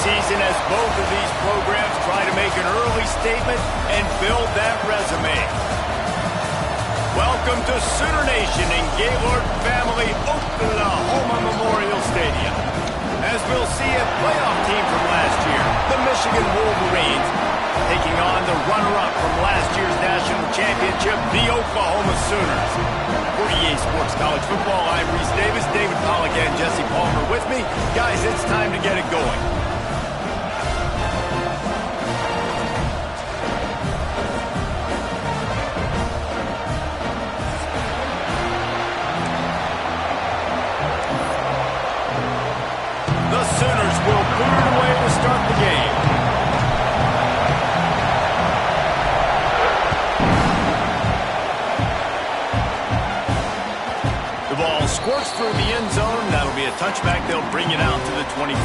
season as both of these programs try to make an early statement and build that resume. Welcome to Sooner Nation in Gaylord Family Oklahoma Memorial Stadium. As we'll see a playoff team from last year, the Michigan Wolverines, taking on the runner-up from last year's national championship, the Oklahoma Sooners. For EA Sports College Football, I'm Reese Davis, David Pollack, and Jesse Palmer with me. Guys, it's time to get it going. The Sooners will clear it away to start the game. Squirts through the end zone. That'll be a touchback. They'll bring it out to the 25.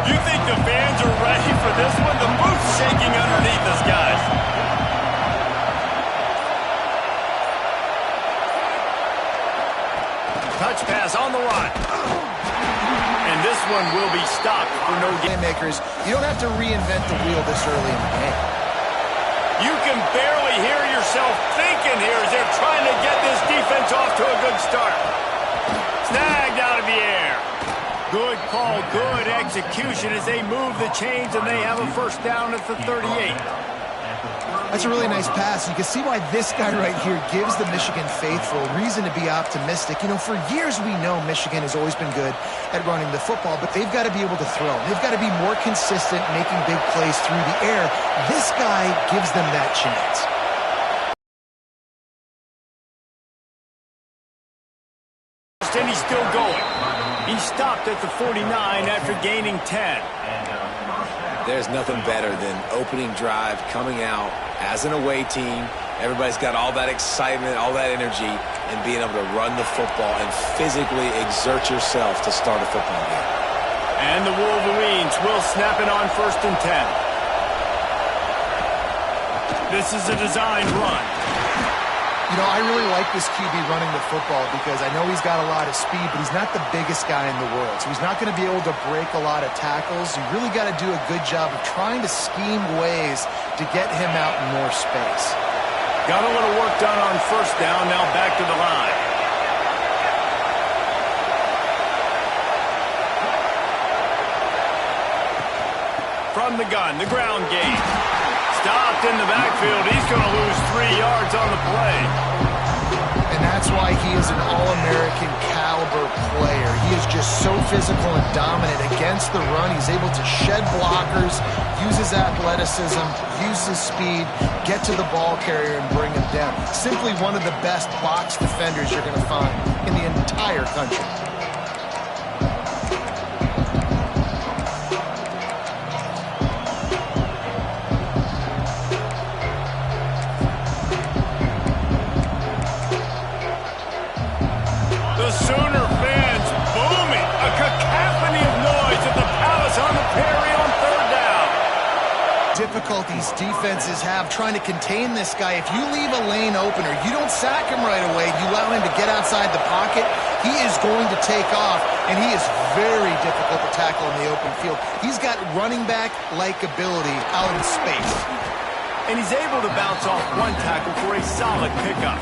You think the fans are ready for this one? The booth's shaking underneath us, guys. Touch pass on the run. And this one will be stopped for no gain. Makers, you don't have to reinvent the wheel this early in the game. You can barely hear yourself thinking here as they're trying to get this defense off to a good start. Snagged out of the air. Good call, good execution as they move the chains and they have a first down at the 38. That's a really nice pass. You can see why this guy right here gives the Michigan faithful reason to be optimistic. You know, for years we know Michigan has always been good at running the football, but they've got to be able to throw. They've got to be more consistent making big plays through the air. This guy gives them that chance. And he's still going. He stopped at the 49 after gaining 10. There's nothing better than opening drive, coming out as an away team. Everybody's got all that excitement, all that energy, and being able to run the football and physically exert yourself to start a football game. And the Wolverines will snap it on 1st and 10. This is a designed run. You know, I really like this QB running the football because I know he's got a lot of speed, but he's not the biggest guy in the world. So he's not going to be able to break a lot of tackles. You really got to do a good job of trying to scheme ways to get him out in more space. Got a little work done on 1st down, now back to the line. From the gun, the ground game. Stopped in the backfield. He's going to lose 3 yards on the play. And that's why he is an All-American caliber player. He is just so physical and dominant against the run. He's able to shed blockers, use his athleticism, use his speed, get to the ball carrier and bring him down. Simply one of the best box defenders you're going to find in the entire country. Sooner fans booming. A cacophony of noise at the Palace on the Prairie on 3rd down. Difficulties defenses have trying to contain this guy. If you leave a lane open or you don't sack him right away, you allow him to get outside the pocket, he is going to take off, and he is very difficult to tackle in the open field. He's got running back-like ability out in space. And he's able to bounce off one tackle for a solid pickup.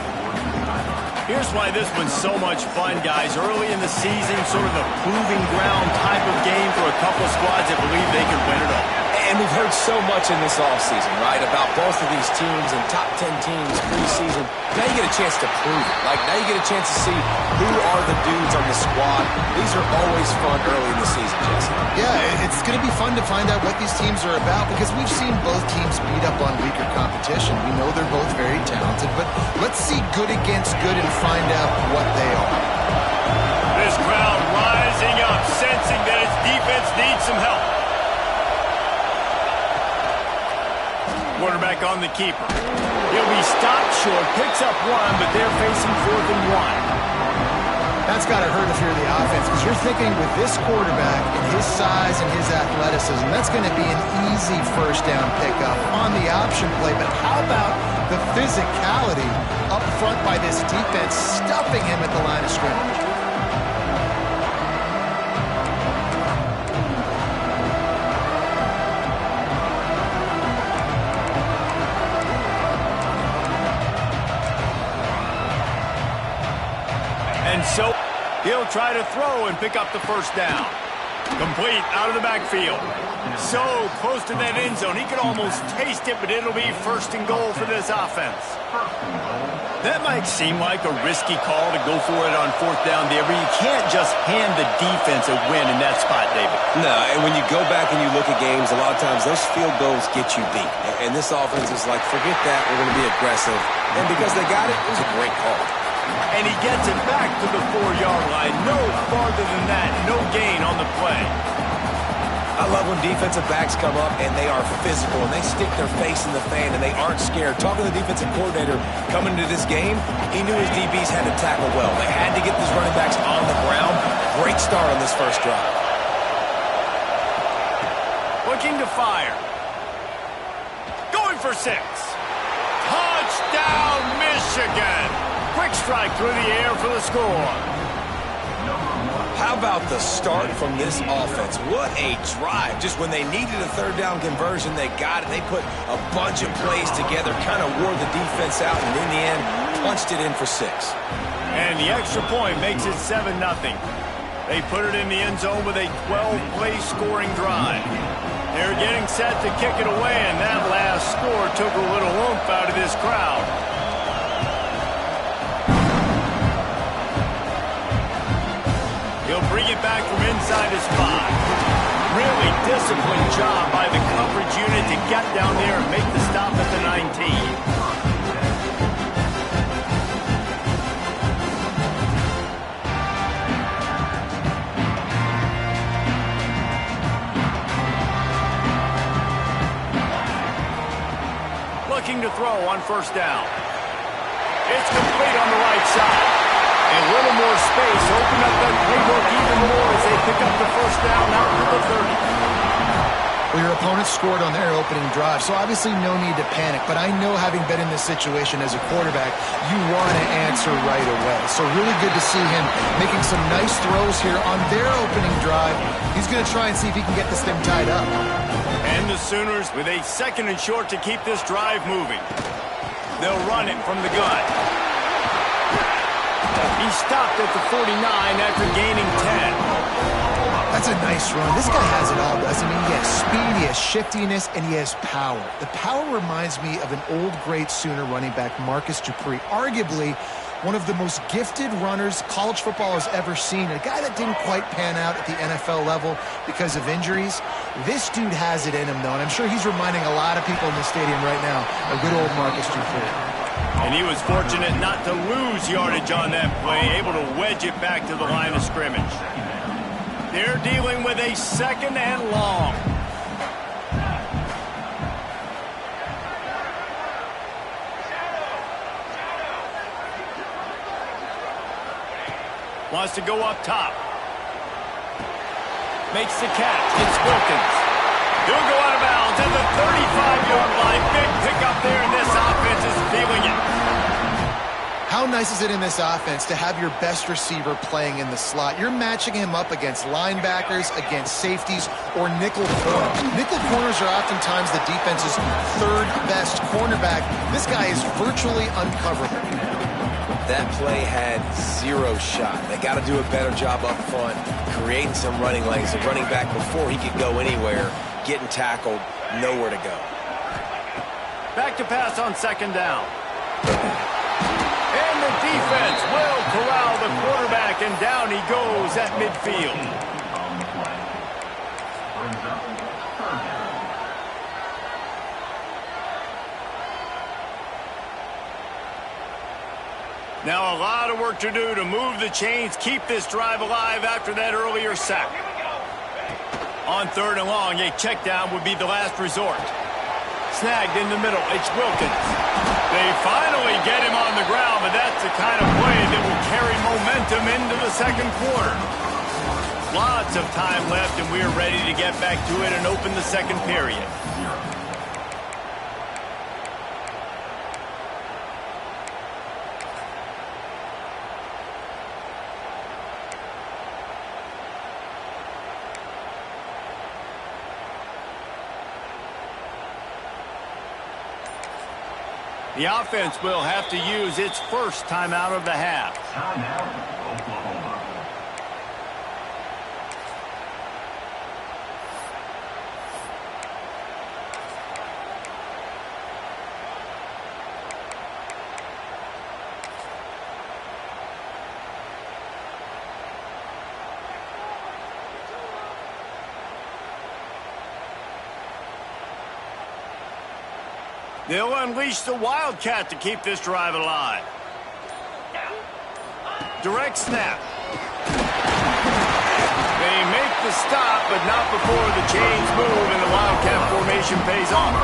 Here's why this one's so much fun, guys. Early in the season, sort of a proving ground type of game for a couple of squads that believe they can win it all. And we've heard so much in this offseason, right, about both of these teams and top 10 teams preseason. Now you get a chance to prove it. Like, now you get a chance to see who are the dudes on the squad. These are always fun early in the season, Jesse. Yeah, it's going to be fun to find out what these teams are about because we've seen both teams beat up on weaker competition. We know they're both very talented, but let's see good against good and find out what they are. This crowd rising up, sensing that its defense needs some help. Quarterback on the keeper. He'll be stopped short, picks up one, but they're facing 4th and 1. That's got to hurt if you're the offense because you're thinking with this quarterback and his size and his athleticism, that's going to be an easy 1st down pickup on the option play. But how about the physicality up front by this defense, stuffing him at the line of scrimmage. And so he'll try to throw and pick up the first down. Complete out of the backfield. So close to that end zone. He could almost taste it, but it'll be first and goal for this offense. That might seem like a risky call to go for it on fourth down there, but you can't just hand the defense a win in that spot, David. No, and when you go back and you look at games, a lot of times those field goals get you beat. And this offense is like, forget that, we're going to be aggressive. And because they got it, it was a great call. And he gets it back to the 4-yard line. No farther than that. No gain on the play. I love when defensive backs come up and they are physical and they stick their face in the fan and they aren't scared. Talking to the defensive coordinator coming into this game, he knew his DBs had to tackle well. They had to get these running backs on the ground. Great start on this first drive. Looking to fire. Going for 6. Touchdown, Michigan. Quick strike through the air for the score. How about the start from this offense? What a drive. Just when they needed a third down conversion, they got it. They put a bunch of plays together, kind of wore the defense out, and in the end, punched it in for 6. And the extra point makes it 7-0. They put it in the end zone with a 12-play scoring drive. They're getting set to kick it away, and that last score took a little oomph out of this crowd. He'll bring it back from inside his 5. Really disciplined job by the coverage unit to get down there and make the stop at the 19. Looking to throw on first down. It's complete on the right side. A little more space, open up that playbook even more as they pick up the first down out to the 30. Well, your opponent scored on their opening drive, so obviously no need to panic. But I know, having been in this situation as a quarterback, you want to answer right away. So really good to see him making some nice throws here on their opening drive. He's going to try and see if he can get this thing tied up. And the Sooners with a 2nd and short to keep this drive moving. They'll run it from the gun. He stopped at the 49 after gaining 10. That's a nice run. This guy has it all, doesn't he? He has speed, he has shiftiness, and he has power. The power reminds me of an old, great Sooner running back, Marcus Dupree. Arguably one of the most gifted runners college football has ever seen. A guy that didn't quite pan out at the NFL level because of injuries. This dude has it in him, though, and I'm sure he's reminding a lot of people in the stadium right now of good old Marcus Dupree. And he was fortunate not to lose yardage on that play, able to wedge it back to the line of scrimmage. They're dealing with a 2nd and long. Wants to go up top. Makes the catch. It's Wilkins. He'll go out of bounds at the 35-yard line. Big pickup there, and this offense is feeling it. How nice is it in this offense to have your best receiver playing in the slot? You're matching him up against linebackers, against safeties, or nickel corners. Nickel corners are oftentimes the defense's 3rd best cornerback. This guy is virtually uncoverable. That play had 0 shot. They got to do a better job up front, creating some running lanes. The running back, before he could go anywhere, getting tackled, nowhere to go. Back to pass on 2nd down. And the defense will corral the quarterback, and down he goes at midfield. Now a lot of work to do to move the chains, keep this drive alive after that earlier sack. On 3rd and long, a check down would be the last resort. Snagged in the middle, it's Wilkins. They finally get him on the ground, but that's the kind of play that will carry momentum into the 2nd quarter. Lots of time left, and we're ready to get back to it and open the 2nd period. The offense will have to use its first timeout of the half. Timeout, Oklahoma. They'll unleash the Wildcat to keep this drive alive. Direct snap. They make the stop, but not before the chains move and the Wildcat formation pays off.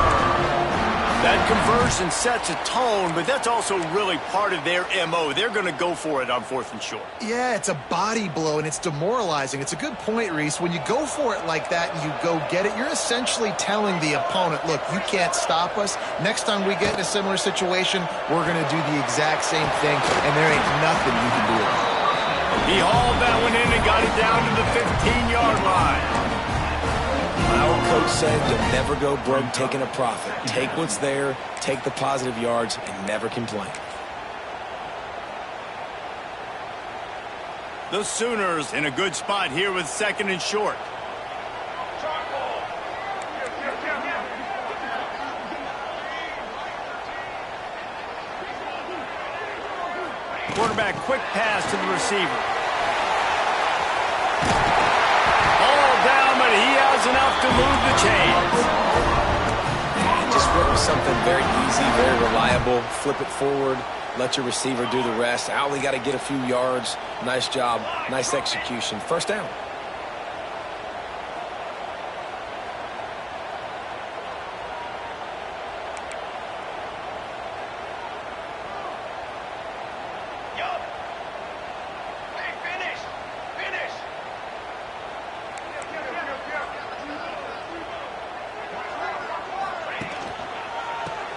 That conversion sets a tone, but that's also really part of their MO. They're going to go for it on 4th and short. Yeah, it's a body blow, and it's demoralizing. It's a good point, Reese. When you go for it like that and you go get it, you're essentially telling the opponent, look, you can't stop us. Next time we get in a similar situation, we're going to do the exact same thing, and there ain't nothing you can do about it. He hauled that one in and got it down to the 15-yard line. My old coach said you'll never go broke taking a profit. Take what's there, take the positive yards, and never complain. The Sooners in a good spot here with 2nd and short. Quarterback quick pass to the receiver. All down, but he has enough to move the chains. Just run with something very easy, very reliable. Flip it forward. Let your receiver do the rest. I only got to get a few yards. Nice job. Nice execution. First down.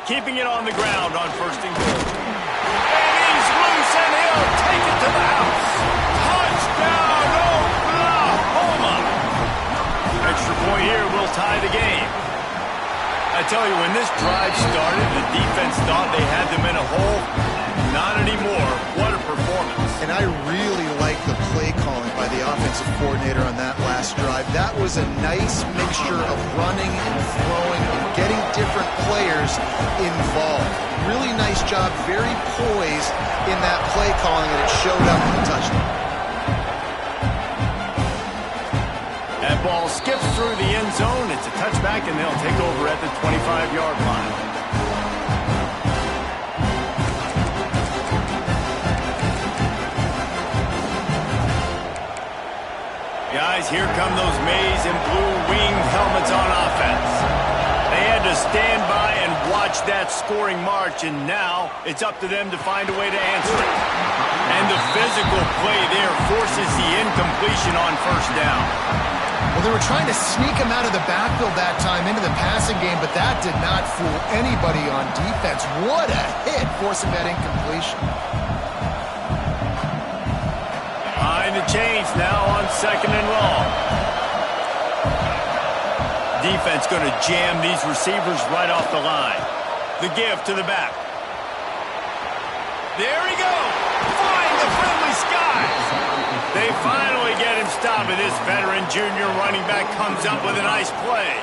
Keeping it on the ground on 1st and goal. And he's loose, and he'll take it to the house. Touchdown, Oklahoma! Extra point here will tie the game. I tell you, when this drive started, the defense thought they had them in a hole. Not anymore. What a performance. And I really like the play calling by the offensive coordinator on that last drive. That was a nice mixture of running and throwing, and getting different players involved. Really nice job, very poised in that play calling, and it showed up in the touchdown. That ball skips through the end zone. It's a touchback, and they'll take over at the 25-yard line. Guys, here come those maize and blue winged helmets on offense. They had to stand by and watch that scoring march, and now it's up to them to find a way to answer it. And the physical play there forces the incompletion on 1st down. Well, they were trying to sneak him out of the backfield that time into the passing game, but that did not fool anybody on defense. What a hit, forcing that incompletion. Behind the chains now on 2nd and long. Defense going to jam these receivers right off the line. The give to the back. There he goes. Flying the friendly skies. They finally get him stopped, and this veteran junior running back comes up with a nice play.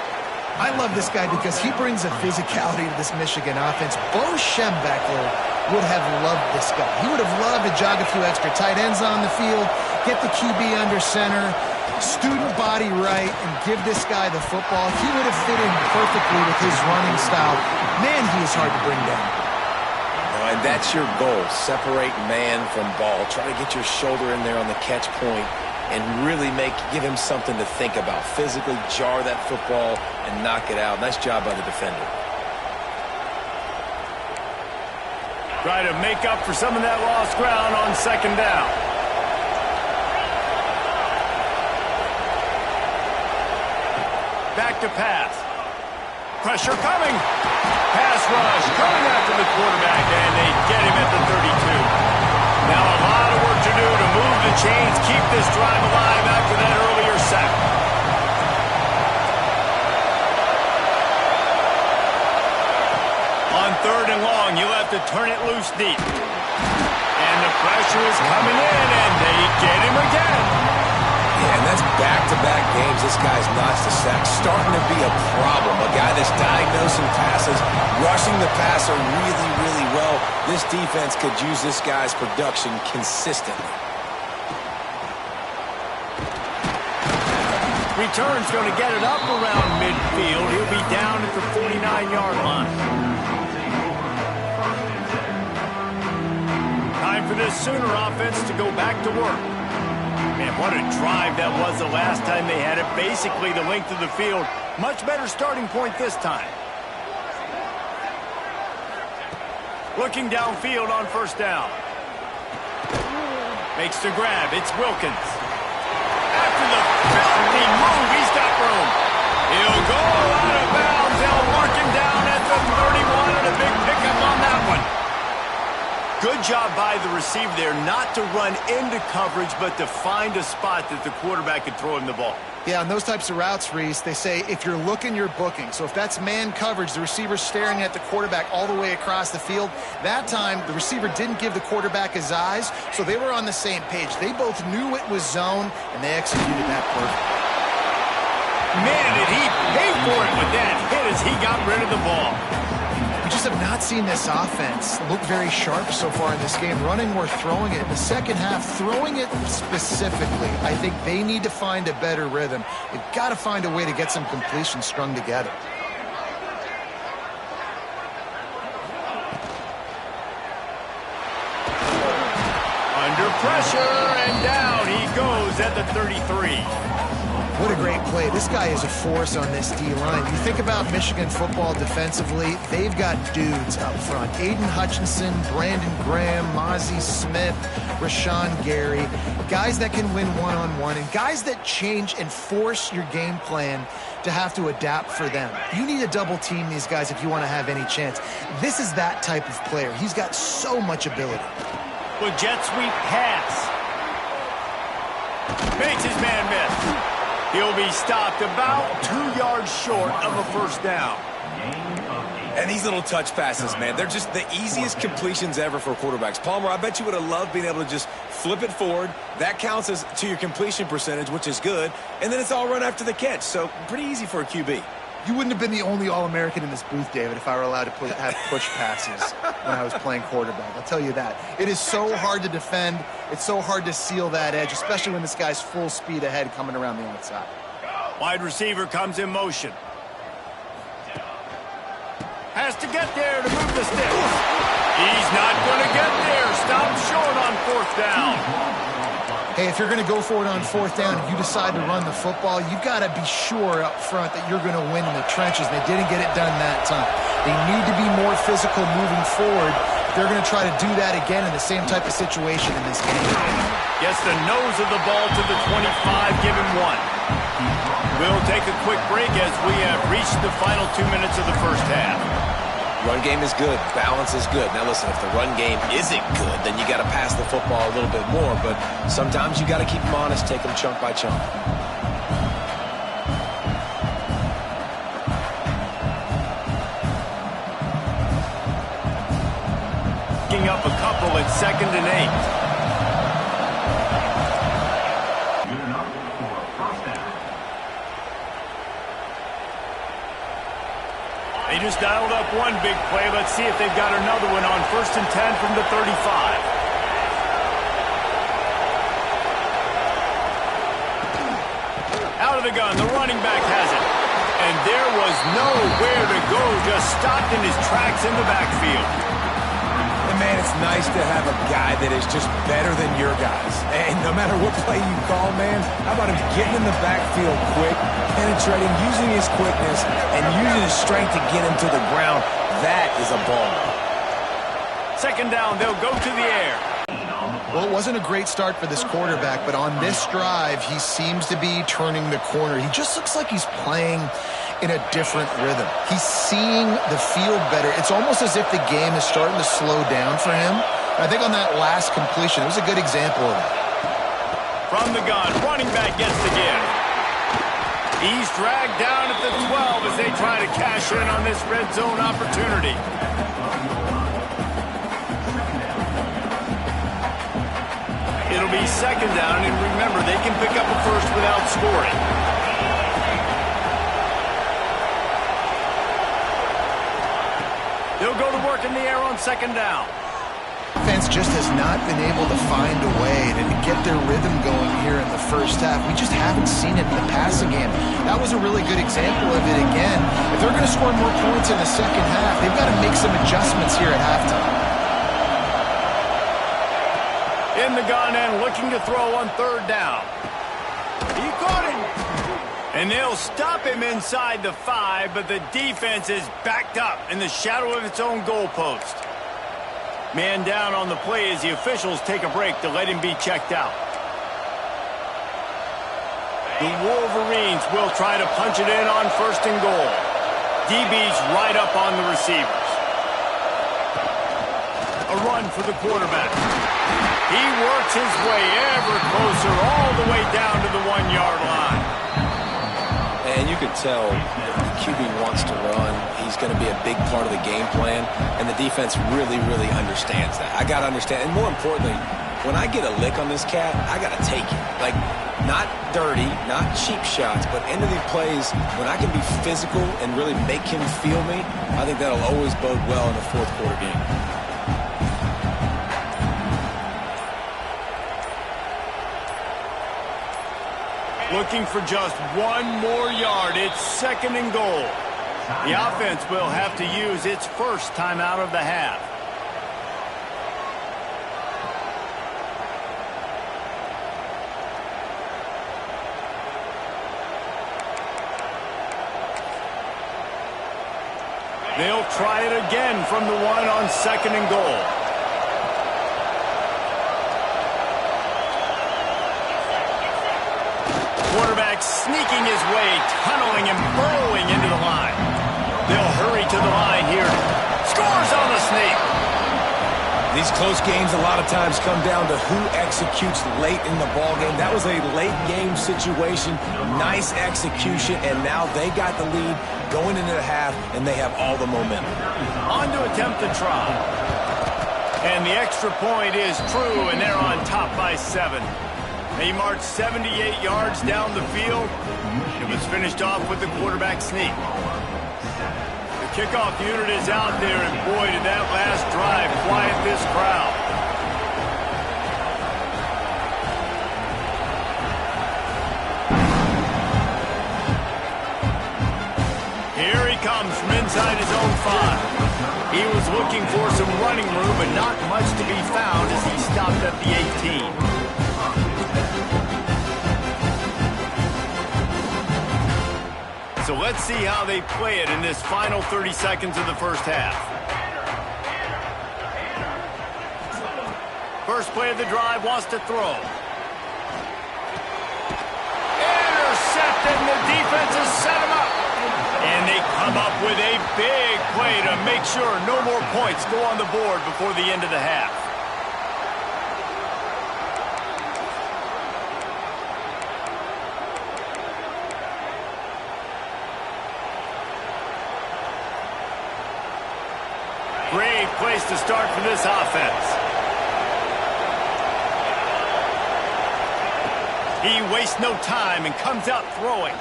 I love this guy because he brings a physicality to this Michigan offense. Bo Schembechler would have loved this guy. He would have loved to jog a few extra tight ends on the field, get the QB under center, student body right, and give this guy the football. He would have fit in perfectly with his running style. Man, he is hard to bring down. And that's your goal. Separate man from ball. Try to get your shoulder in there on the catch point and really give him something to think about. Physically jar that football and knock it out. Nice job by the defender. Try to make up for some of that lost ground on 2nd down. Back to pass. Pressure coming. Pass rush coming after the quarterback, and they get him at the 32. Now a lot of work to do to move the chains, keep this drive alive after that earlier sack. On 3rd and long, you'll have have to turn it loose deep. And the pressure is coming in, and they get him again. Yeah, and that's back-to-back games. This guy's notched the sack, starting to be a problem. A guy that's diagnosing passes, rushing the passer really, really well. This defense could use this guy's production consistently. Return's going to get it up around midfield. He'll be down at the 49-yard line. Time for this Sooner offense to go back to work. Man, what a drive that was the last time they had it. Basically the length of the field. Much better starting point this time. Looking downfield on first down. Makes the grab. It's Wilkins. After the filthy move, he's got room. He'll go out of bounds. They'll mark him down at the 31 and a big pickup on that one. Good job by the receiver there not to run into coverage, but to find a spot that the quarterback could throw him the ball. Yeah, on those types of routes, Reese, they say if you're looking, you're booking. So if that's man coverage, the receiver's staring at the quarterback all the way across the field. That time, the receiver didn't give the quarterback his eyes, so they were on the same page. They both knew it was zone, and they executed that perfectly. Man, did he pay for it with that hit as he got rid of the ball. We just have not seen this offense look very sharp so far in this game. Running or throwing it. In the second half, throwing it specifically, I think they need to find a better rhythm. They've got to find a way to get some completions strung together. Under pressure, and down he goes at the 33. What a great play. This guy is a force on this D-line. You think about Michigan football defensively, they've got dudes up front. Aiden Hutchinson, Brandon Graham, Mozzie Smith, Rashawn Gary. Guys that can win one-on-one and guys that change and force your game plan to have to adapt for them. You need to double team these guys if you want to have any chance. This is that type of player. He's got so much ability. Well, jet sweep pass. Makes his man miss. He'll be stopped about 2 yards short of a first down. And these little touch passes, man, they're just the easiest completions ever for quarterbacks. Palmer, I bet you would have loved being able to just flip it forward. That counts as to your completion percentage, which is good. And then it's all run after the catch. So pretty easy for a QB. You wouldn't have been the only All-American in this booth, David, if I were allowed to have push passes when I was playing quarterback. I'll tell you that. It is so hard to defend. It's so hard to seal that edge, especially when this guy's full speed ahead coming around the outside. Wide receiver comes in motion. Has to get there to move the sticks. He's not going to get there. Stopped short on fourth down. Hey, if you're going to go for it on fourth down and you decide to run the football, you've got to be sure up front that you're going to win in the trenches. They didn't get it done that time. They need to be more physical moving forward. They're going to try to do that again in the same type of situation in this game. Gets the nose of the ball to the 25, give him one. We'll take a quick break as we have reached the final 2 minutes of the first half. Run game is good. Balance is good. Now, listen, if the run game isn't good, then you got to pass the football a little bit more. But sometimes you got to keep them honest, take them chunk by chunk. Picking up a couple at 2nd and 8. They just dialed up one big play. Let's see if they've got another one on 1st and 10 from the 35. Out of the gun, the running back has it. And there was nowhere to go, just stopped in his tracks in the backfield. And man, it's nice to have a guy that is just better than your guys. And no matter what play you call, man, how about him getting in the backfield quick, penetrating, using his quickness, and using his strength to get him to the ground. That is a ball. 2nd down, they'll go to the air. Well, it wasn't a great start for this quarterback, but on this drive, he seems to be turning the corner. He just looks like he's playing in a different rhythm. He's seeing the field better. It's almost as if the game is starting to slow down for him. I think on that last completion, it was a good example of that. From the gun, running back gets the give. He's dragged down at the 12 as they try to cash in on this red zone opportunity. be second down, and remember, they can pick up a first without scoring. They'll go to work in the air on second down. Defense just has not been able to find a way to get their rhythm going here in the first half. We just haven't seen it in the passing game. That was a really good example of it again. If they're going to score more points in the second half, they've got to make some adjustments here at halftime. In the gun and looking to throw on third down. He caught him. And they'll stop him inside the 5, but the defense is backed up in the shadow of its own goalpost. Man down on the play as the officials take a break to let him be checked out. The Wolverines will try to punch it in on first and goal. DB's right up on the receivers. A run for the quarterback. He works his way ever closer all the way down to the 1-yard line. And you can tell if the QB wants to run, he's going to be a big part of the game plan, and the defense really, really understands that. I got to understand, and more importantly, when I get a lick on this cat, I got to take it. Like, not dirty, not cheap shots, but end of the plays, when I can be physical and really make him feel me, I think that'll always bode well in the fourth quarter game. Looking for just one more yard. It's second and goal. The offense will have to use its first timeout of the half. They'll try it again from the 1 on second and goal. Quarterback sneaking his way, tunneling and burrowing into the line. They'll hurry to the line here. Scores on the sneak. These close games a lot of times come down to who executes late in the ballgame. That was a late game situation. Nice execution, and now they got the lead going into the half, and they have all the momentum. On to attempt the try. And the extra point is true, and they're on top by 7. They marched 78 yards down the field. It was finished off with the quarterback sneak. The kickoff unit is out there, and boy, did that last drive quiet this crowd. Here he comes from inside his own 5. He was looking for some running room, but not much to be found as he stopped at the 18. So let's see how they play it in this final 30 seconds of the first half. First play of the drive, wants to throw. Intercepted, and the defense has set him up. And they come up with a big play to make sure no more points go on the board before the end of the half. Great place to start for this offense. He wastes no time and comes out throwing.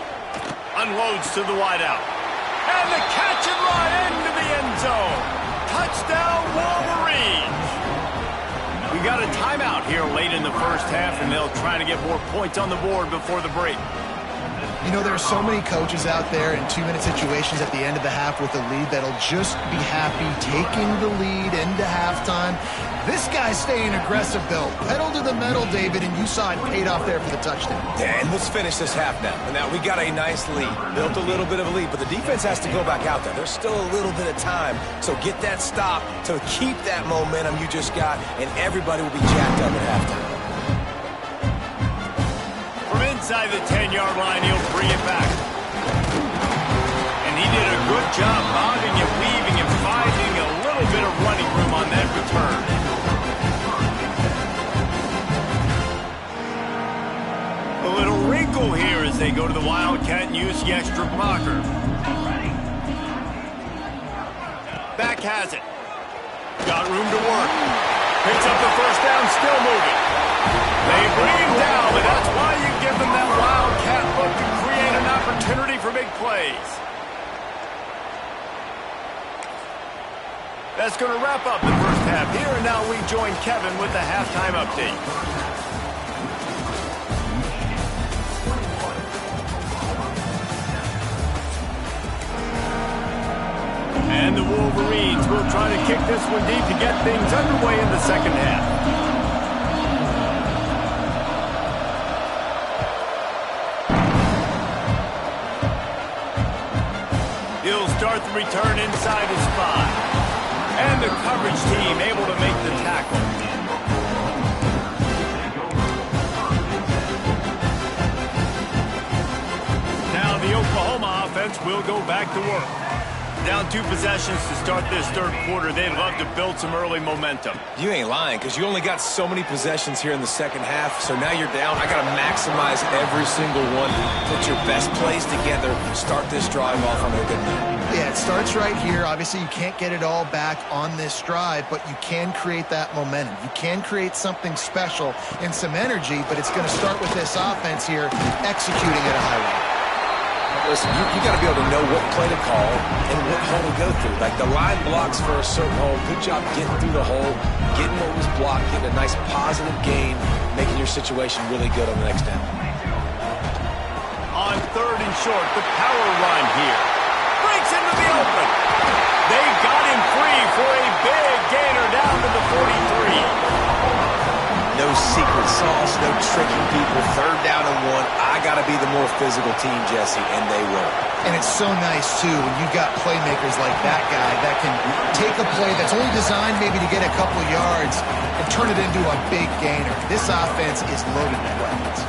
Unloads to the wideout. And the catch and run into the end zone. Touchdown, Wolverines. We got a timeout here late in the first half, and they'll try to get more points on the board before the break. You know, there are so many coaches out there in 2-minute situations at the end of the half with a lead that'll just be happy taking the lead into halftime. This guy's staying aggressive, though. Pedal to the metal, David, and you saw it paid off there for the touchdown. Yeah, and let's finish this half now. Now, we got a nice lead. Built a little bit of a lead, but the defense has to go back out there. There's still a little bit of time. So get that stop to keep that momentum you just got, and everybody will be jacked up at halftime. From inside the 10-yard line, he'll bring it back. And he did a good job bobbing and weaving and finding a little bit of running room on that return. A little wrinkle here as they go to the Wildcat and use the extra blocker. Back has it. Got room to work. Picks up the first down, still moving. They bring him down, but that's why you give them that wildcat look to create an opportunity for big plays. That's going to wrap up the first half here, and now we join Kevin with the halftime update. And the Wolverines will try to kick this one deep to get things underway in the second half. He'll start the return inside his 5. And the coverage team able to make the tackle. Now the Oklahoma offense will go back to work. Down 2 possessions to start this third quarter. They'd love to build some early momentum. You ain't lying, because you only got so many possessions here in the second half, so now you're down. I got to maximize every single one. Put your best plays together. Start this drive off on a good note. Yeah, it starts right here. Obviously, you can't get it all back on this drive, but you can create that momentum. You can create something special and some energy, but it's going to start with this offense here executing at a high rate. Listen, you got to be able to know what play to call and what hole to go through. Like the line blocks for a certain hole. Good job getting through the hole, getting what was blocked, getting a nice positive gain, making your situation really good on the next down. On 3rd and short, the power run here. Breaks into the open. They got him free for a big gainer down to the 43. No secret sauce, no tricking people. 3rd down and 1. I got to be the more physical team, Jesse, and they will. And it's so nice, too, when you've got playmakers like that guy that can take a play that's only designed maybe to get a couple yards and turn it into a big gainer. This offense is loaded with weapons.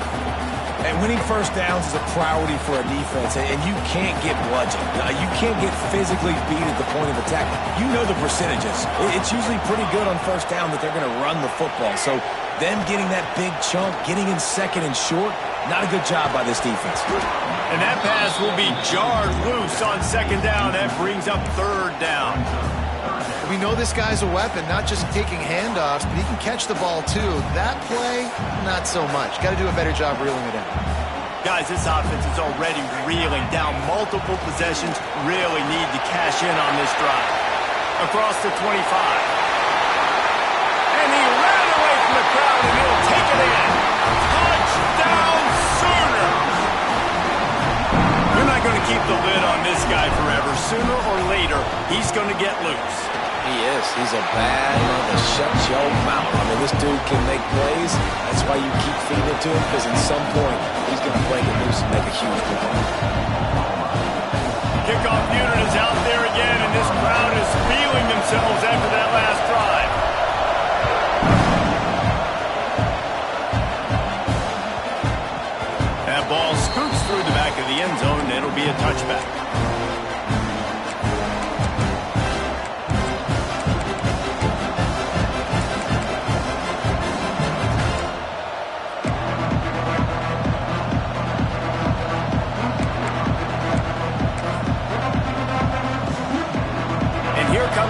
And winning first downs is a priority for a defense, and you can't get bludgeoned. You can't get physically beat at the point of attack. You know the percentages. It's usually pretty good on first down that they're going to run the football. So them getting that big chunk, getting in 2nd and short, not a good job by this defense. And that pass will be jarred loose on 2nd down. That brings up 3rd down. We know this guy's a weapon, not just taking handoffs, but he can catch the ball, too. That play, not so much. Got to do a better job reeling it in. Guys, this offense is already reeling down multiple possessions. Really need to cash in on this drive. Across the 25. And he ran away from the crowd, and he'll take it in. Touchdown, Sooner! You're not going to keep the lid on this guy forever. Sooner or later, he's going to get loose. He is. He's a bad man to shut your mouth. I mean, this dude can make plays. That's why you keep feeding it to him, because at some point, he's going to break it loose and make a huge play. Kickoff unit is out there again, and this crowd is feeling themselves after that last drive. That ball scoots through the back of the end zone, and it'll be a touchback.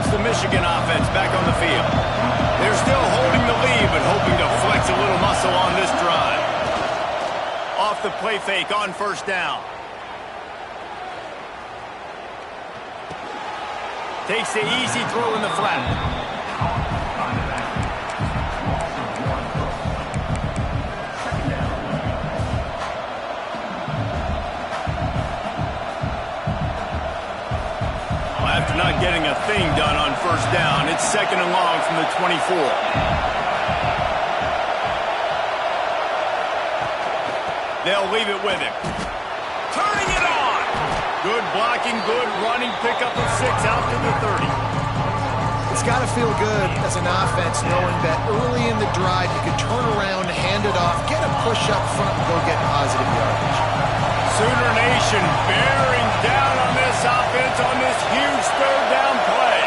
The Michigan offense back on the field. They're still holding the lead, but hoping to flex a little muscle on this drive. Off the play fake on 1st down. Takes the easy throw in the flat. Not getting a thing done on 1st down. It's 2nd and long from the 24. They'll leave it with him. Turning it on! Good blocking, good running, pickup of 6 out to the 30. It's got to feel good as an offense knowing that early in the drive you can turn around, hand it off, get a push up front, and go get positive yardage. Sooner Nation bearing down on this offense on this huge 3rd down play.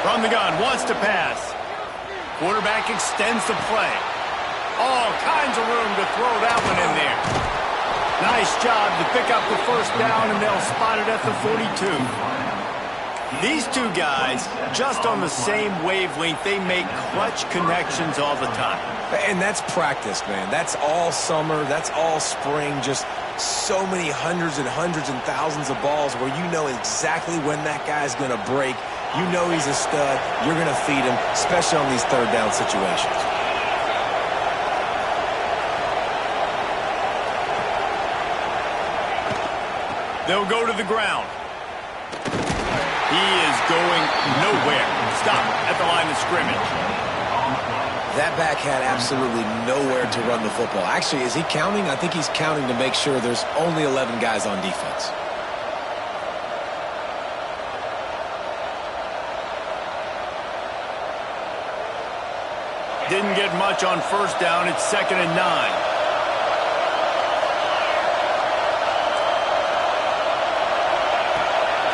From the gun, wants to pass. Quarterback extends the play. All kinds of room to throw that one in there. Nice job to pick up the 1st down, and they'll spot it at the 42. These two guys, just on the same wavelength, they make clutch connections all the time. And that's practice, man. That's all summer. That's all spring. Just so many hundreds and thousands of balls where you know exactly when that guy's going to break. You know he's a stud. You're going to feed him, especially on these third down situations. They'll go to the ground. He is going nowhere. Stop at the line of scrimmage. That back had absolutely nowhere to run the football. Actually, is he counting? I think he's counting to make sure there's only 11 guys on defense. Didn't get much on first down. It's 2nd and 9.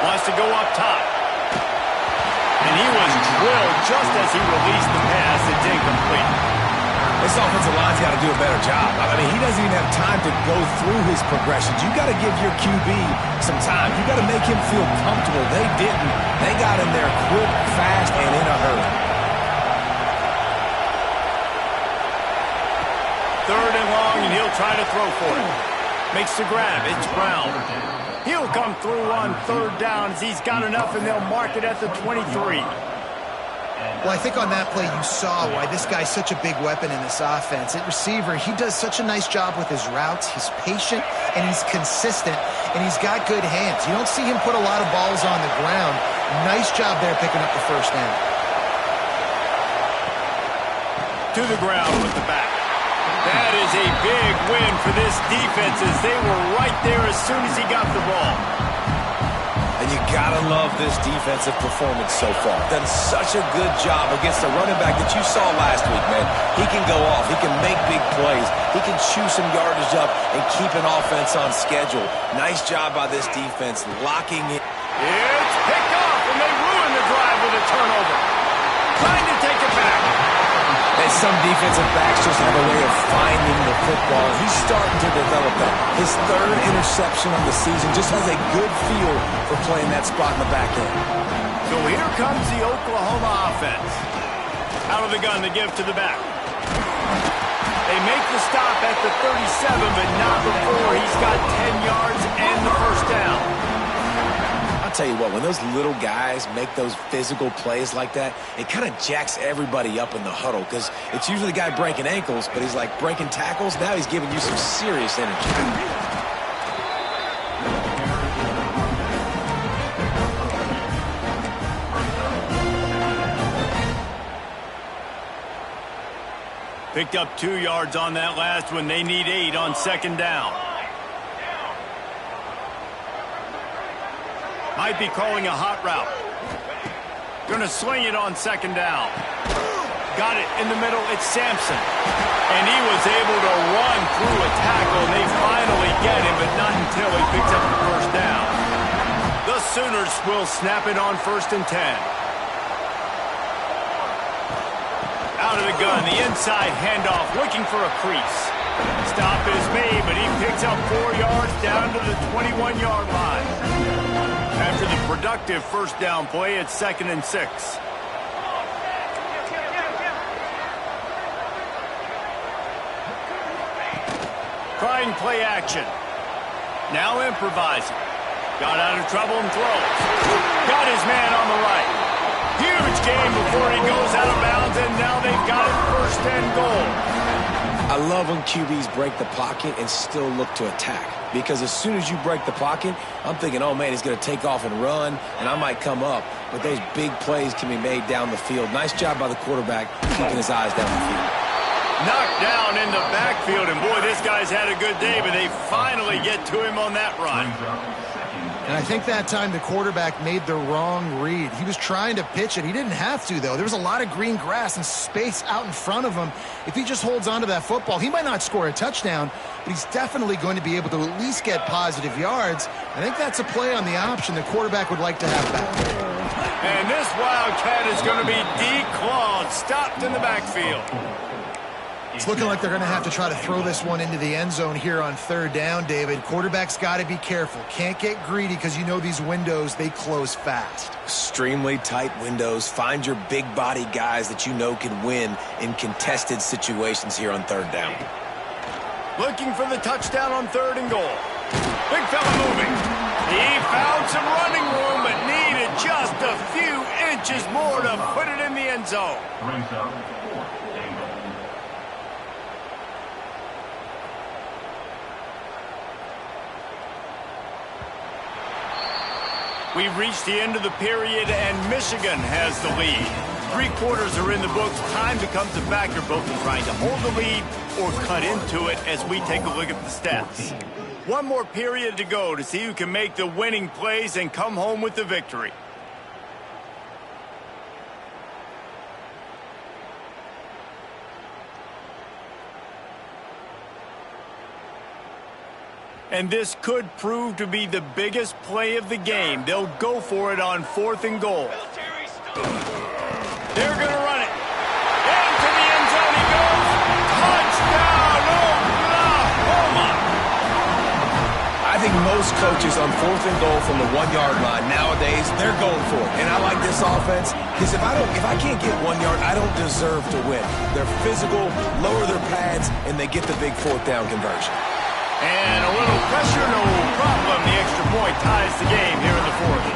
Wants to go up top. And he was drilled just as he released the pass. It's incomplete. This offensive line's got to do a better job. I mean, he doesn't even have time to go through his progressions. You got to give your QB some time. You got to make him feel comfortable. They didn't. They got him there quick, fast, and in a hurry. 3rd and long, and he'll try to throw for it. Makes the grab. It's Brown. He'll come through on 3rd down as he's got enough, and they'll mark it at the 23. Well, I think on that play you saw why this guy's such a big weapon in this offense. At receiver, he does such a nice job with his routes. He's patient, and he's consistent, and he's got good hands. You don't see him put a lot of balls on the ground. Nice job there picking up the first down. To the ground with the back. That is a big win for this defense as they were right there as soon as he got the ball. And you gotta love this defensive performance so far. Done such a good job against the running back that you saw last week, man. He can go off. He can make big plays. He can chew some yardage up and keep an offense on schedule. Nice job by this defense locking it. It's picked off, and they ruin the drive with a turnover. Trying to take it back. And some defensive backs just have a way of finding the football. He's starting to develop that. His 3rd interception of the season just has a good feel for playing that spot in the back end. So here comes the Oklahoma offense. Out of the gun to give to the back. They make the stop at the 37, but not before he's got 10 yards and the first down. I'll tell you what, when those little guys make those physical plays like that, it kind of jacks everybody up in the huddle because it's usually the guy breaking ankles, but he's like breaking tackles. Now he's giving you some serious energy. Picked up 2 yards on that last one. They need 8 on 2nd down. Might be calling a hot route. Gonna sling it on 2nd down. Got it in the middle. It's Sampson. And he was able to run through a tackle, and they finally get him, but not until he picks up the first down. The Sooners will snap it on 1st and 10. Out of the gun, the inside handoff, looking for a crease. Stop is made, but he picks up 4 yards down to the 21-yard line. After the productive first down play, it's 2nd and 6. Trying play action. Now improvising. Got out of trouble and throws. Got his man on the right. Huge game before he goes out of bounds, and now they've got it 1st and goal. I love when QBs break the pocket and still look to attack. Because as soon as you break the pocket, I'm thinking, oh, man, he's going to take off and run, and I might come up. But those big plays can be made down the field. Nice job by the quarterback keeping his eyes down the field. Knocked down in the backfield, and boy, this guy's had a good day, but they finally get to him on that run. And I think that time the quarterback made the wrong read. He was trying to pitch it. He didn't have to, though. There was a lot of green grass and space out in front of him. If he just holds on to that football, he might not score a touchdown, but he's definitely going to be able to at least get positive yards. I think that's a play on the option the quarterback would like to have back. And this Wildcat is going to be declawed, stopped in the backfield. It's looking like they're going to have to try to throw this one into the end zone here on third down, David. Quarterback's got to be careful. Can't get greedy because you know these windows, they close fast. Extremely tight windows. Find your big body guys that you know can win in contested situations here on third down. Looking for the touchdown on 3rd and goal. Big fella moving. He found some running room, but needed just a few inches more to put it in the end zone. Brings up 4th and goal. We've reached the end of the period, and Michigan has the lead. 3 quarters are in the books. Time becomes a factor, both in trying to hold the lead or cut into it as we take a look at the stats. One more period to go to see who can make the winning plays and come home with the victory. And this could prove to be the biggest play of the game. They'll go for it on 4th and goal. They're going to run it. Into the end zone he goes. Touchdown, Oklahoma! I think most coaches on 4th and goal from the 1-yard line nowadays, they're going for it. And I like this offense because if I can't get 1 yard, I don't deserve to win. They're physical, lower their pads, and they get the big 4th down conversion. And a little pressure, no problem. The extra point ties the game here in the 4th.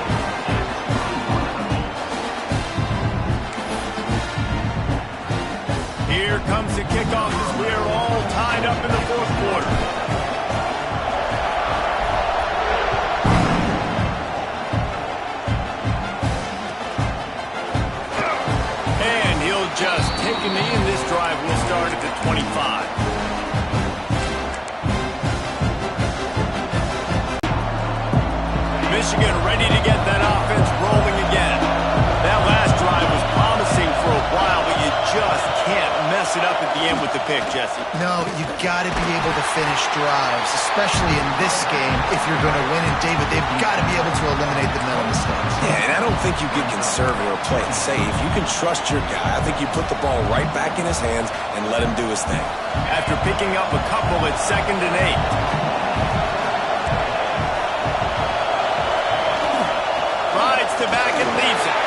Here comes the kickoff as we are all tied up in the 4th quarter. And he'll just take a knee, and this drive will start at the 25. Michigan ready to get that offense rolling again. That last drive was promising for a while, but you just can't mess it up at the end with the pick, Jesse. No, you've got to be able to finish drives, especially in this game if you're going to win. And, David, they've got to be able to eliminate the mental mistakes. Yeah, and I don't think you get conservative or play it safe. You can trust your guy. I think you put the ball right back in his hands and let him do his thing. After picking up a couple at 2nd and 8. The back and leaves it.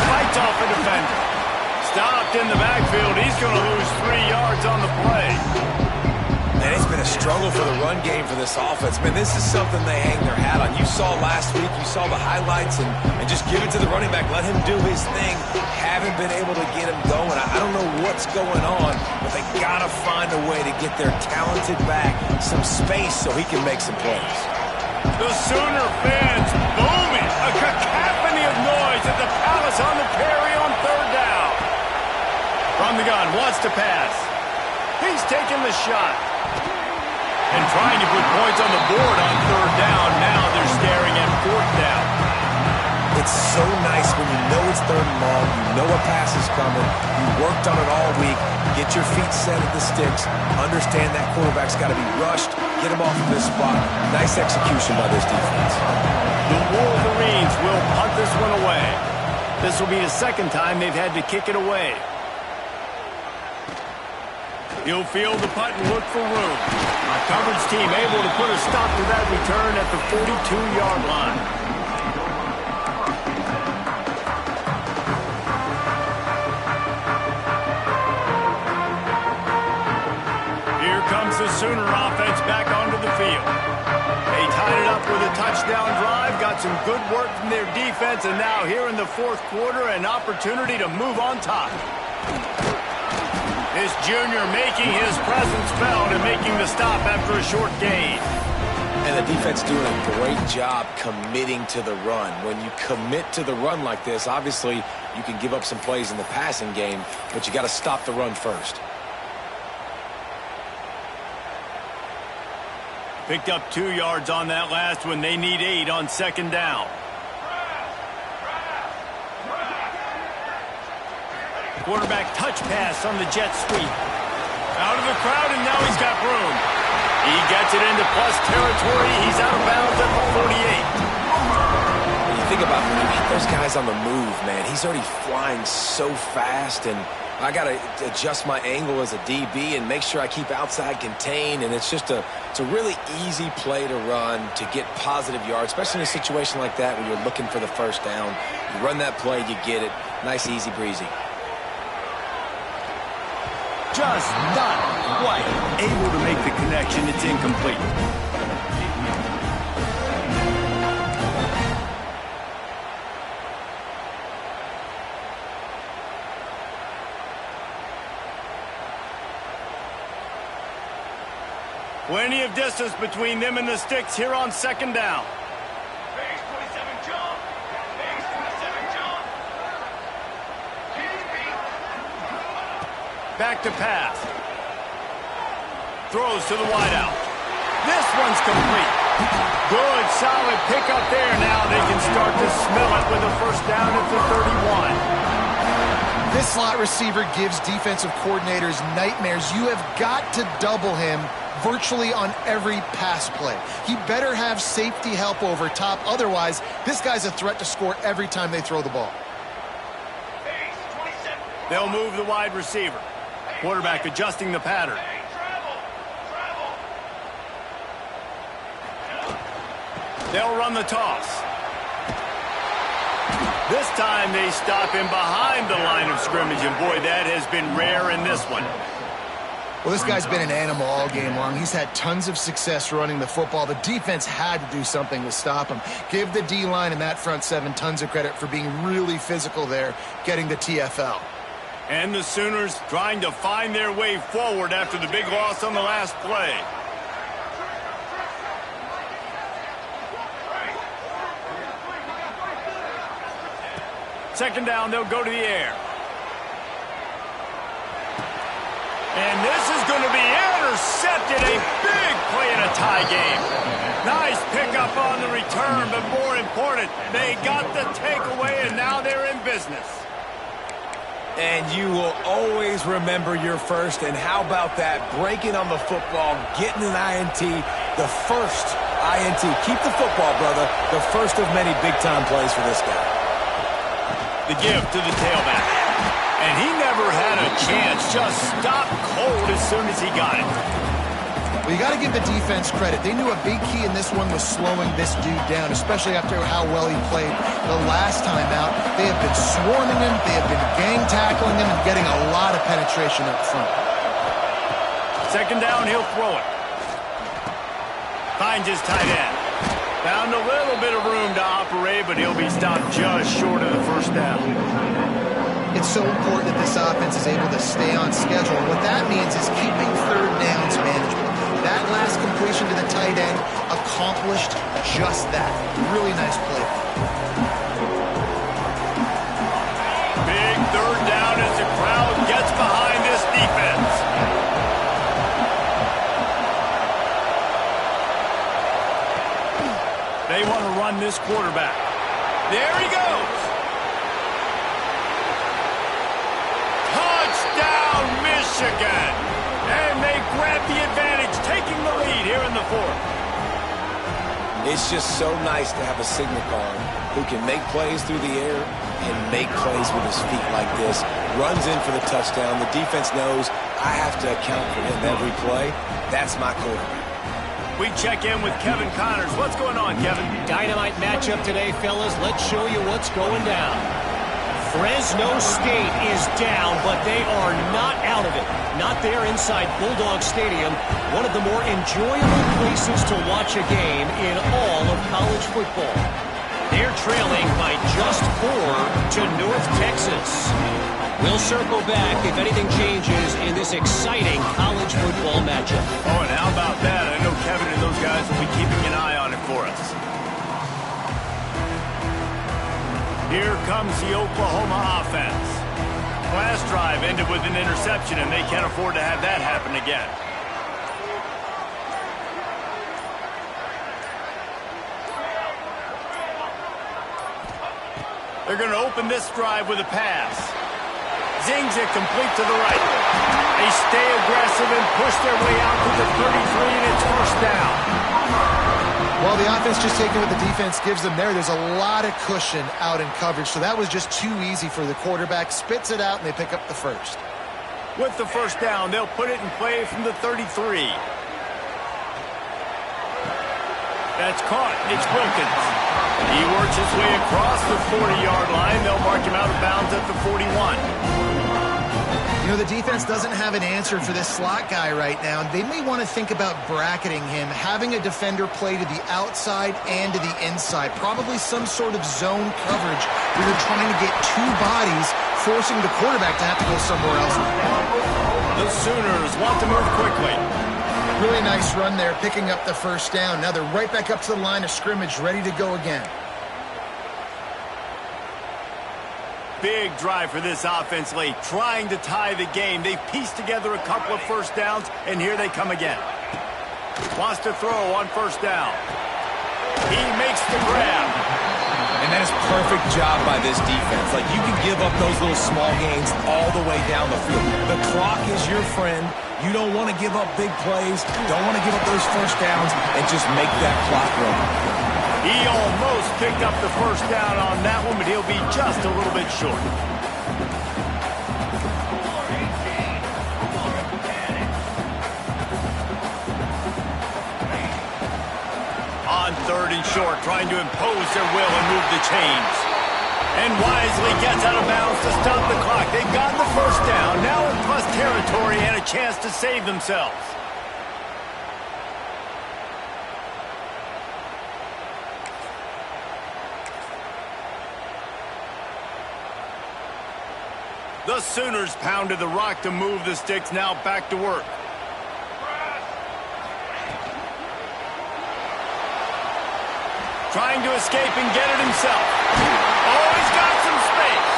Fights off a defender. Stopped in the backfield. He's going to lose 3 yards on the play. And it's been a struggle for the run game for this offense. Man, this is something they hang their hat on. You saw last week, you saw the highlights, and just give it to the running back. Let him do his thing. Haven't been able to get him going. I don't know what's going on, but they got to find a way to get their talented back some space so he can make some plays. The Sooner fans booming. A cacophony of noise at the Palace on the Prairie on 3rd down. From the gun, wants to pass. He's taking the shot. And trying to put points on the board on 3rd down. Now they're staring at 4th down. It's so nice when you know it's 3rd and long, you know a pass is coming, you worked on it all week, get your feet set at the sticks, understand that quarterback's got to be rushed, get him off of this spot. Nice execution by this defense. The Wolverines will punt this one away. This will be the 2nd time they've had to kick it away. He'll field the punt and look for room. A coverage team able to put a stop to that return at the 42-yard line. Here comes the Sooner offense back onto the field. They tied it up with a touchdown drive, got some good work from their defense, and now here in the 4th quarter, an opportunity to move on top. This junior making his presence felt and making the stop after a short gain. And the defense doing a great job committing to the run. When you commit to the run like this, obviously you can give up some plays in the passing game, but you got to stop the run first. Picked up 2 yards on that last one. They need 8 on 2nd down. Quarterback touch pass on the jet sweep. Out of the crowd, and now he's got room. He gets it into plus territory. He's out of bounds at the 48. When you think about those guys on the move, man, he's already flying so fast, and I got to adjust my angle as a DB and make sure I keep outside contained, and it's a really easy play to run to get positive yards, especially in a situation like that where you're looking for the first down. You run that play, you get it. Nice, easy breezy. Just not quite able to make the connection. It's incomplete. Plenty of distance between them and the sticks here on second down. Base 27 jump. Base 27 jump. Back to pass. Throws to the wideout. This one's complete. Good, solid pickup there. Now they can start to smell it with a first down at the 31. This slot receiver gives defensive coordinators nightmares. You have got to double him virtually on every pass play. He better have safety help over top. Otherwise, this guy's a threat to score every time they throw the ball. They'll move the wide receiver. Quarterback adjusting the pattern. They'll run the toss. This time they stop him behind the line of scrimmage, and boy, that has been rare in this one. Well, this guy's been an animal all game long. He's had tons of success running the football. The defense had to do something to stop him. Give the D-line and that front seven tons of credit for being really physical there, getting the TFL. And the Sooners trying to find their way forward after the big loss on the last play. Second down, they'll go to the air. And this is going to be intercepted. A big play in a tie game. Nice pickup on the return, but more important, they got the takeaway, and now they're in business. And you will always remember your first, and how about that? Breaking on the football, getting an INT, the first INT. Keep the football, brother. The first of many big-time plays for this guy. The give to the tailback. And he never had a chance. Just stopped cold as soon as he got it. Well, you got to give the defense credit. They knew a big key in this one was slowing this dude down, especially after how well he played the last time out. They have been swarming him, they have been gang tackling him, and getting a lot of penetration up front. Second down, he'll throw it. Finds his tight end. Found a little bit of room to operate, but he'll be stopped just short of the first down. It's so important that this offense is able to stay on schedule. And what that means is keeping third downs manageable. That last completion to the tight end accomplished just that. Really nice play. Big third down as the crowd gets behind this defense. They want to run this quarterback. There he goes. Touchdown, Michigan. And they grab the advantage, taking the lead here in the fourth. It's just so nice to have a signal caller who can make plays through the air and make plays with his feet like this. Runs in for the touchdown. The defense knows I have to account for him every play. That's my quarterback. We check in with Kevin Connors. What's going on, Kevin? Dynamite matchup today, fellas. Let's show you what's going down. Fresno State is down, but they are not out of it. Not there inside Bulldog Stadium, one of the more enjoyable places to watch a game in all of college football. They're trailing by just 4 to North Texas. We'll circle back if anything changes in this exciting college football matchup. Oh, and how about that? I know Kevin and those guys will be keeping an eye on it for us. Here comes the Oklahoma offense. Last drive ended with an interception, and they can't afford to have that happen again. They're going to open this drive with a pass. Zings it complete to the right. They stay aggressive and push their way out to the 33, and it's first down. Well, the offense just taking what the defense gives them there. There's a lot of cushion out in coverage, so that was just too easy for the quarterback. Spits it out, and they pick up the first. With the first down, they'll put it in play from the 33. That's caught. It's Wilkins. He works his way across the 40-yard line. They'll mark him out of bounds at the 41. You know, the defense doesn't have an answer for this slot guy right now. They may want to think about bracketing him, having a defender play to the outside and to the inside. Probably some sort of zone coverage where you're trying to get two bodies, forcing the quarterback to have to go somewhere else. The Sooners want to move quickly. Really nice run there, picking up the first down. Now they're right back up to the line of scrimmage, ready to go again. Big drive for this offense late, trying to tie the game. They've pieced together a couple of first downs, and here they come again. Wants to throw on first down. He makes the grab. And that is perfect job by this defense. Like, you can give up those little small gains all the way down the field. The clock is your friend. You don't want to give up big plays, don't want to give up those first downs, and just make that clock run. He almost picked up the first down on that one, but he'll be just a little bit short. On third and short, trying to impose their will and move the chains. And wisely gets out of bounds to stop the clock. They've gotten the first down, now in plus territory and a chance to save themselves. The Sooners pounded the rock to move the sticks, now back to work. Trying to escape and get it himself. Oh, he's got some space.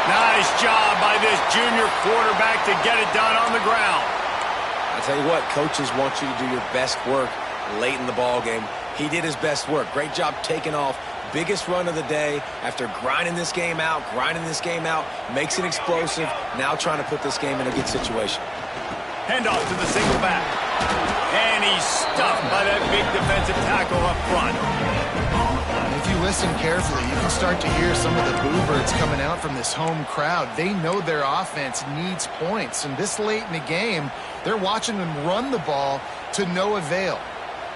Nice job by this junior quarterback to get it done on the ground. I tell you what, coaches want you to do your best work late in the ball game. He did his best work. Great job taking off. Biggest run of the day after grinding this game out, makes it explosive, now trying to put this game in a good situation. Handoff to the single back. And he's stuffed by that big defensive tackle up front. If you listen carefully, you can start to hear some of the boo birds coming out from this home crowd. They know their offense needs points, and this late in the game, they're watching them run the ball to no avail.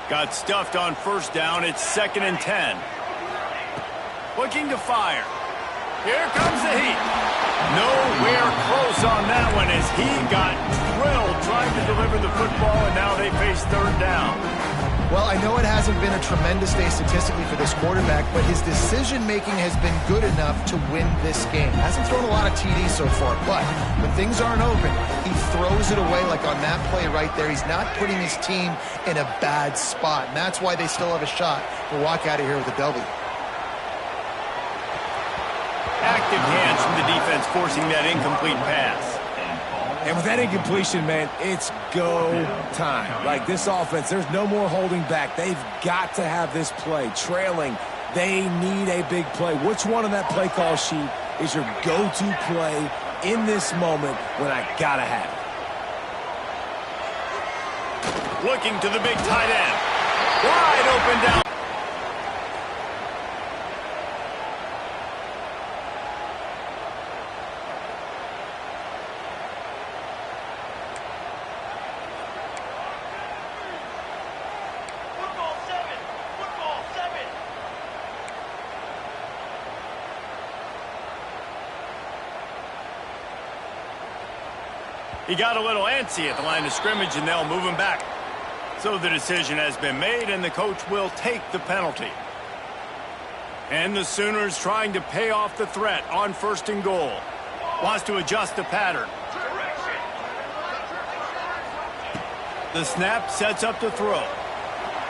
Got stuffed on first down. It's 2nd and 10. Looking to fire. Here comes the heat. Nowhere close on that one as he got drilled trying to deliver the football, and now they face third down. Well, I know it hasn't been a tremendous day statistically for this quarterback, but his decision-making has been good enough to win this game. Hasn't thrown a lot of TDs so far, but when things aren't open, he throws it away like on that play right there. He's not putting his team in a bad spot, and that's why they still have a shot to walk out of here with a W. Active hands from the defense forcing that incomplete pass. And with that incompletion, man, it's go time. Like, this offense, there's no more holding back. They've got to have this play. Trailing, they need a big play. Which one on that play call sheet is your go-to play in this moment when I gotta have it? Looking to the big tight end. Wide open down. He got a little antsy at the line of scrimmage, and they'll move him back. So the decision has been made, and the coach will take the penalty. And the Sooners trying to pay off the threat on 1st and goal. Wants to adjust the pattern. The snap sets up to throw.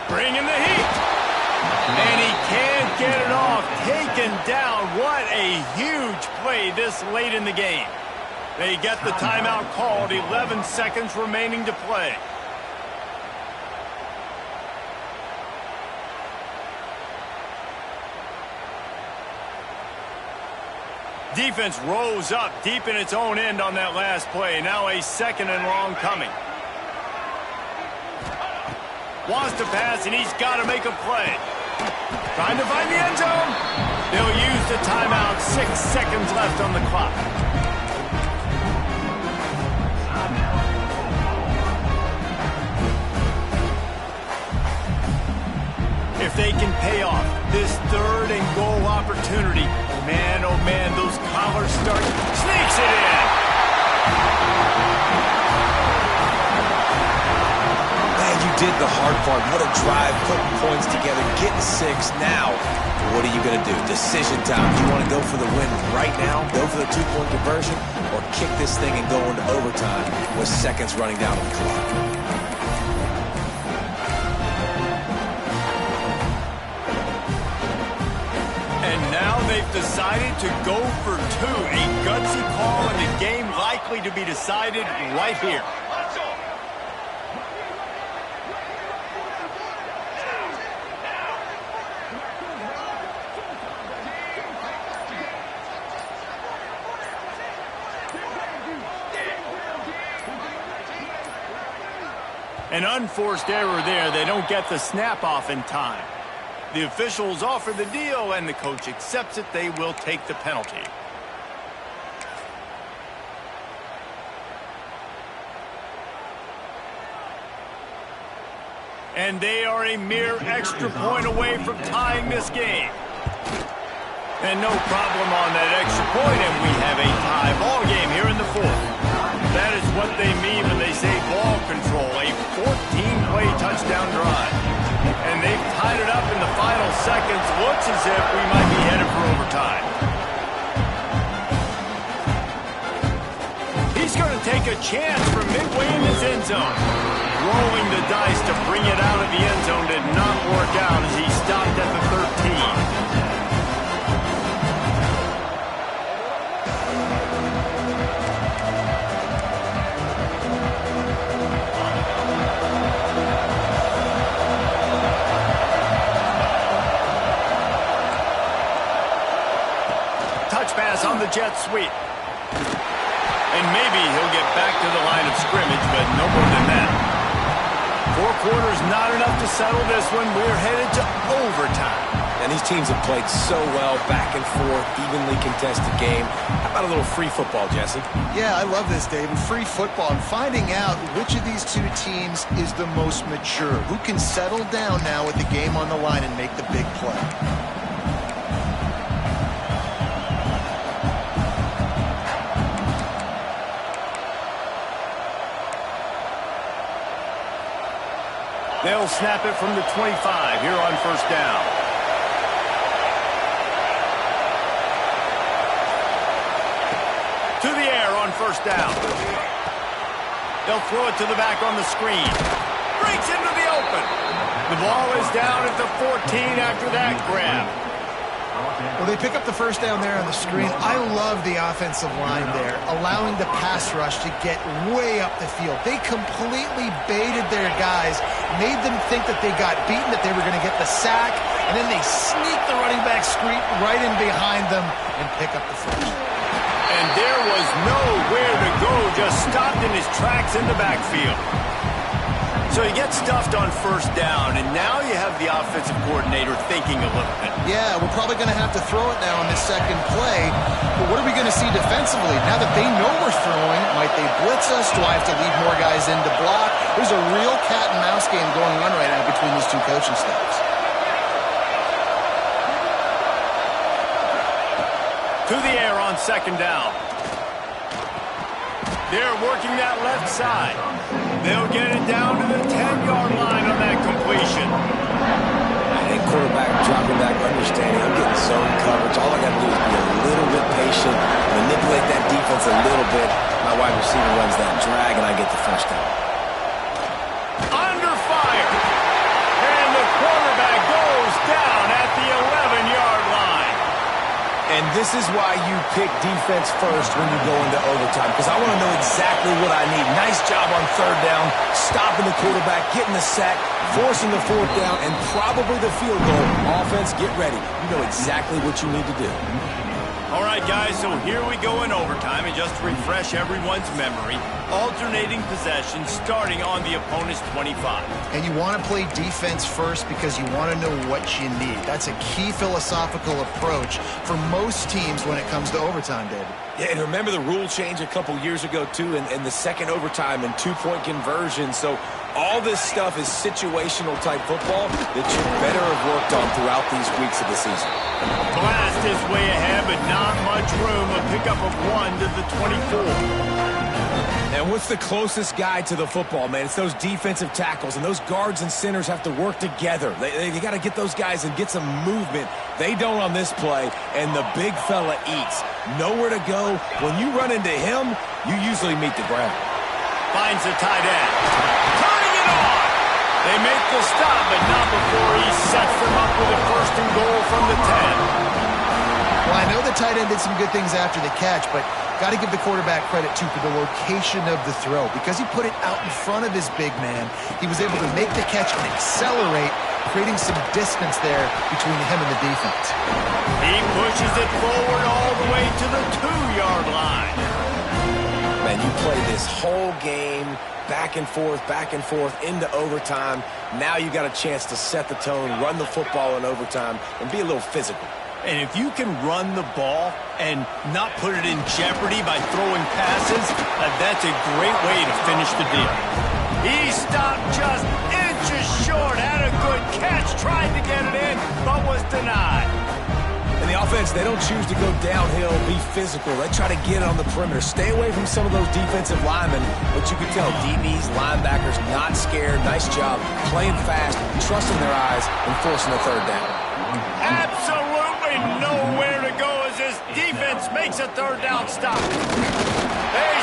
Bringing the heat. And he can't get it off. Taken down. What a huge play this late in the game. They get the timeout called. 11 seconds remaining to play. Defense rose up deep in its own end on that last play. Now a 2nd and long coming. Wants to pass, and he's got to make a play. Trying to find the end zone. They'll use the timeout. 6 seconds left on the clock. they can pay off. This 3rd and goal opportunity. Man, oh man, those collars start. Sneaks it in. Man, you did the hard part. What a drive, putting points together, getting 6. Now, what are you going to do? Decision time. Do you want to go for the win right now, go for the 2-point conversion, or kick this thing and go into overtime with seconds running down on the clock? And now they've decided to go for 2. A gutsy call, and the game likely to be decided right here. An unforced error there. They don't get the snap off in time. The officials offer the deal, and the coach accepts it. They will take the penalty. And they are a mere extra point away from tying this game. And no problem on that extra point, and we have a tie ball game here in the 4th. That is what they mean when they say ball control, a 14-play touchdown drive. And they've tied it up in the final seconds. Looks as if we might be headed for overtime. He's going to take a chance from midway in his end zone. Rolling the dice to bring it out of the end zone did not work out as he stopped at the 13. Pass on the jet sweep. And maybe he'll get back to the line of scrimmage, but no more than that. 4 quarters not enough to settle this one. We're headed to overtime. And these teams have played so well, back and forth, evenly contested game. How about a little free football, Jesse? Yeah, I love this, David. Free football and finding out which of these 2 teams is the most mature. Who can settle down now with the game on the line and make the big play. They'll snap it from the 25 here on 1st down. To the air on 1st down. They'll throw it to the back on the screen. Breaks into the open. The ball is down at the 14 after that grab. Well, they pick up the 1st down there on the screen. I love the offensive line there, allowing the pass rush to get way up the field. They completely baited their guys, made them think that they got beaten, that they were going to get the sack, and then they sneak the running back screen right in behind them and pick up the 1st. And there was nowhere to go, just stopped in his tracks in the backfield. So he gets stuffed on 1st down, and now you have the offensive coordinator thinking a little bit. Yeah, we're probably going to have to throw it now on this 2nd play. But what are we going to see defensively? Now that they know we're throwing, might they blitz us? Do I have to leave more guys in to block? There's a real cat and mouse game going on right now between these 2 coaching staffs. To the air on 2nd down. They're working that left side. They'll get it down to the 10-yard line on that completion. I think quarterback dropping back, understanding I'm getting zone coverage. All I got to do is be a little bit patient, manipulate that defense a little bit. My wide receiver runs that drag, and I get the 1st down. Under fire. And the quarterback goes down at the 11-yard line. And this is why you pick defense first when you go into overtime, because I want to know exactly what I need. Nice job on 3rd down, stopping the quarterback, getting the sack, forcing the 4th down, and probably the field goal. Offense, get ready. You know exactly what you need to do. All right, guys, so here we go in overtime, and just to refresh everyone's memory, alternating possession starting on the opponent's 25. And you want to play defense first because you want to know what you need. That's a key philosophical approach for most teams when it comes to overtime, David. Yeah, and remember the rule change a couple years ago, too, in the 2nd overtime and 2-point conversion. So All this stuff is situational type football that you better have worked on throughout these weeks of the season. Blast is way ahead, but not much room. A pickup of 1 to the 24. And what's the closest guy to the football, man? It's those defensive tackles, and those guards and centers have to work together. They got to get those guys and get some movement. They don't on this play, and the big fella eats. Nowhere to go. When you run into him, you usually meet the ground. Finds the tight end. Turning it on! They make the stop, but not before he sets them up with a 1st and goal from the 10. Well, I know the tight end did some good things after the catch, but got to give the quarterback credit, too, for the location of the throw. Because he put it out in front of his big man, he was able to make the catch and accelerate, creating some distance there between him and the defense. He pushes it forward all the way to the 2-yard line. Man, you play this whole game back and forth into overtime. Now you got a chance to set the tone, run the football in overtime, and be a little physical. And if you can run the ball and not put it in jeopardy by throwing passes, that's a great way to finish the deal. He stopped just inches short, had a good catch, tried to get it in, but was denied. And the offense, they don't choose to go downhill, be physical. They try to get it on the perimeter. Stay away from some of those defensive linemen, but you can tell DBs, linebackers, not scared. Nice job playing fast, trusting their eyes, and forcing the 3rd down. Absolutely nowhere to go as this defense makes a 3rd down stop. They